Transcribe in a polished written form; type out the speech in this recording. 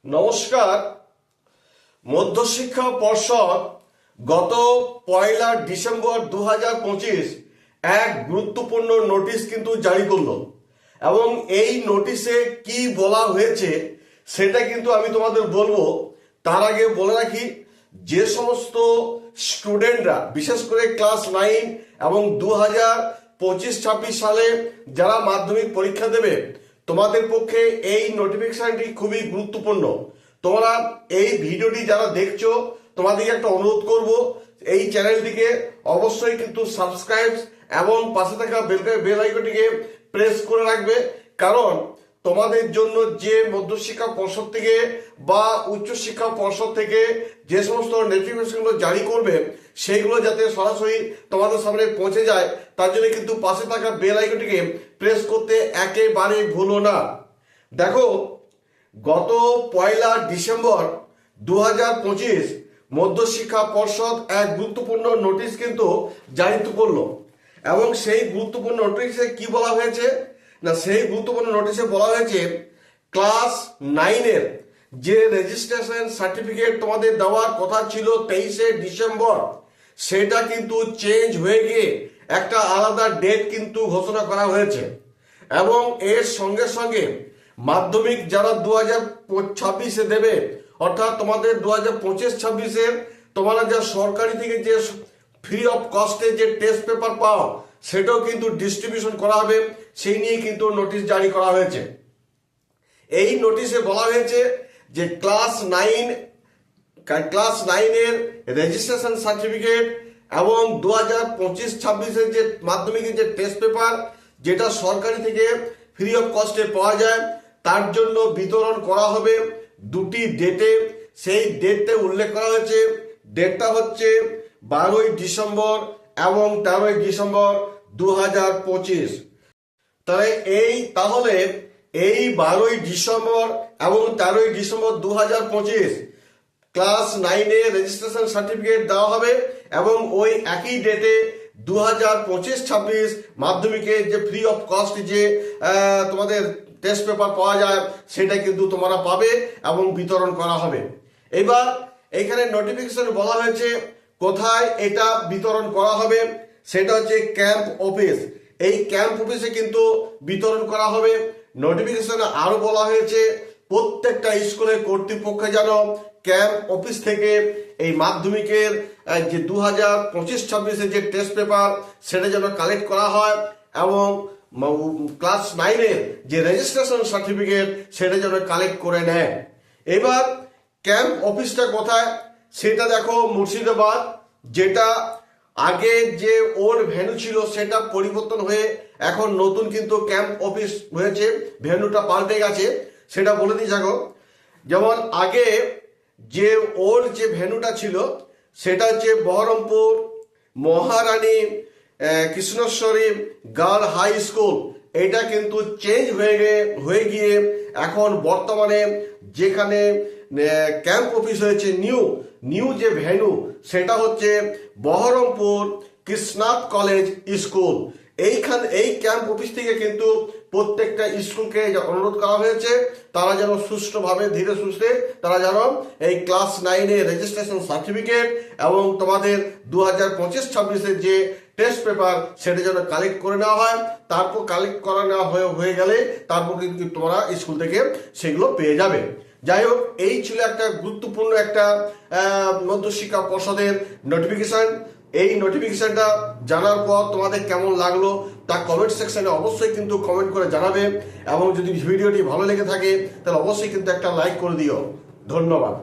নমস্কার। মধ্যশিক্ষা পর্ষদ গত 1 ডিসেম্বর 2025 এক গুরুত্বপূর্ণ নোটিশ কিন্তু জারি করলো এবং এই নোটিশে কি বলা হয়েছে সেটা কিন্তু আমি তোমাদের বলবো। তার আগে বলে রাখি, যে সমস্ত স্টুডেন্টরা বিশেষ করে ক্লাস 9 এবং 2025-26 সালে যারা মাধ্যমিক পরীক্ষা দেবে, তোমাদের পক্ষে এই নোটিফিকেশনটি খুবই গুরুত্বপূর্ণ। তোমরা এই ভিডিওটি যারা দেখছো, তোমাদেরকে একটা অনুরোধ করব, এই চ্যানেলটিকে অবশ্যই কিন্তু সাবস্ক্রাইব এবং পাশে থাকা বেল আইকনটিকে প্রেস করে রাখবে। কারণ তোমাদের জন্য যে মধ্যশিক্ষা পর্ষদ থেকে বা উচ্চশিক্ষা পর্ষদ থেকে যে সমস্ত নোটিফিকেশনগুলো জারি করবে, সেইগুলো যাতে সরাসরি তোমাদের সামনে পৌঁছে যায়, তার জন্য কিন্তু পাশে থাকা বেল আইকনটিকে প্রেস করতে একেবারে ভুলো না। দেখো, গত 1 ডিসেম্বর 2025 মধ্যশিক্ষা পর্ষদ এক গুরুত্বপূর্ণ নোটিশ কিন্তু জারি করলো এবং সেই গুরুত্বপূর্ণ নোটিশে কি বলা হয়েছে না, সেই গুরুত্বপূর্ণ নোটিশে বলা হয়েছে ক্লাস 9-এর যে রেজিস্ট্রেশন সার্টিফিকেট তোমাদের দেওয়ার কথা ছিল 23 ডিসেম্বর, সেটা কিন্তু চেঞ্জ হয়ে গিয়ে একটা আলাদা ডেট কিন্তু ঘোষণা করা হয়েছে। এবং এর সঙ্গে সঙ্গে মাধ্যমিক যারা 2026-এ দেবে, অর্থাৎ তোমাদের 2025-26-এর তোমরা যা সরকারি থেকে যে ফ্রি অফ কস্টে যে টেস্ট পেপার পাও, সেটাও কিন্তু ডিস্ট্রিবিউশন করা হবে। সেই নিয়ে কিন্তু নোটিশ জারি করা হয়েছে। এই নোটিশে বলা হয়েছে যে ক্লাস 9-এর রেজিস্ট্রেশন সার্টিফিকেট এবং 2025-26-এর যে মাধ্যমিকের যে টেস্ট পেপার, যেটা সরকারি থেকে ফ্রি অফ কস্টে পাওয়া যায়, তার জন্য বিতরণ করা হবে দুটি ডেটে। সেই ডেটে উল্লেখ করা হয়েছে, ডেটটা হচ্ছে 12 ডিসেম্বর এবং 13 ডিসেম্বর 2025। তাহলে এই 12 ডিসেম্বর এবং 13 ডিসেম্বর 2025 ক্লাস 9-এ রেজিস্ট্রেশন সার্টিফিকেট দেওয়া হবে এবং ওই একই ডেটে 2025-26 মাধ্যমিকে যে ফ্রি অফ কস্ট যে তোমাদের টেস্ট পেপার পাওয়া যায়, সেটা কিন্তু তোমরা পাবে এবং বিতরণ করা হবে। এবার এখানে নোটিফিকেশন বলা হয়েছে কোথায় এটা বিতরণ করা হবে, সেটা হচ্ছে ক্যাম্প অফিস। এই ক্যাম্প অফিসে কিন্তু বিতরণ করা হবে। নোটিফিকেশনে আরো বলা হয়েছে প্রত্যেকটা স্কুলের কর্তৃপক্ষ যেন ক্যাম্প অফিস থেকে এই মাধ্যমিকের যে 2025-26-এর যে টেস্ট পেপার, সেটা যেন কালেক্ট করা হয় এবং ক্লাস 9-এর যে রেজিস্ট্রেশন সার্টিফিকেট, সেটা যেন কালেক্ট করে নেয়। এবার ক্যাম্প অফিসটা কোথায়, সেটা দেখো মুর্শিদাবাদ। যেটা আগে যে ওল্ড ভেন্যু ছিল সেটা পরিবর্তন হয়ে এখন নতুন কিন্তু ক্যাম্প অফিস হয়েছে, ভেন্যুটা পাল্টে গেছে। সেটা বলে দিই যাগো, যেমন আগে যে ওল্ড যে ভেন্যুটা ছিল সেটা হচ্ছে বহরমপুর মহারানী কৃষ্ণেশ্বরী গার্ল হাই স্কুল। এটা কিন্তু চেঞ্জ হয়ে গিয়ে এখন বর্তমানে যেখানে ক্যাম্প অফিস হয়েছে নিউ যে ভেন্যু, সেটা হচ্ছে বহরমপুর কৃষ্ণনাথ কলেজ স্কুল। এই ক্যাম্প অফিস থেকে কিন্তু প্রত্যেকটা স্কুলকে অনুরোধ করা হয়েছে তারা যেন সুষ্ঠুভাবে ধীরে সুস্থে তারা যেন এই ক্লাস 9-এর রেজিস্ট্রেশন সার্টিফিকেট এবং তোমাদের 2025-26-এর যে টেস্ট পেপার, সেটা যেন কালেক্ট করে নেওয়া হয়। তারপর কালেক্ট করা নেওয়া হয়ে গেলে তারপর কিন্তু তোমরা স্কুল থেকে সেগুলো পেয়ে যাবে। যাই হোক, এই ছিল একটা গুরুত্বপূর্ণ একটা মধ্যশিক্ষা পর্ষদের নোটিফিকেশন। এই নোটিফিকেশনটা জানার পর তোমাদের কেমন লাগলো তা কমেন্ট সেকশনে অবশ্যই কিন্তু কমেন্ট করে জানাবে এবং যদি ভিডিওটি ভালো লেগে থাকে তাহলে অবশ্যই কিন্তু একটা লাইক করে দিও। ধন্যবাদ।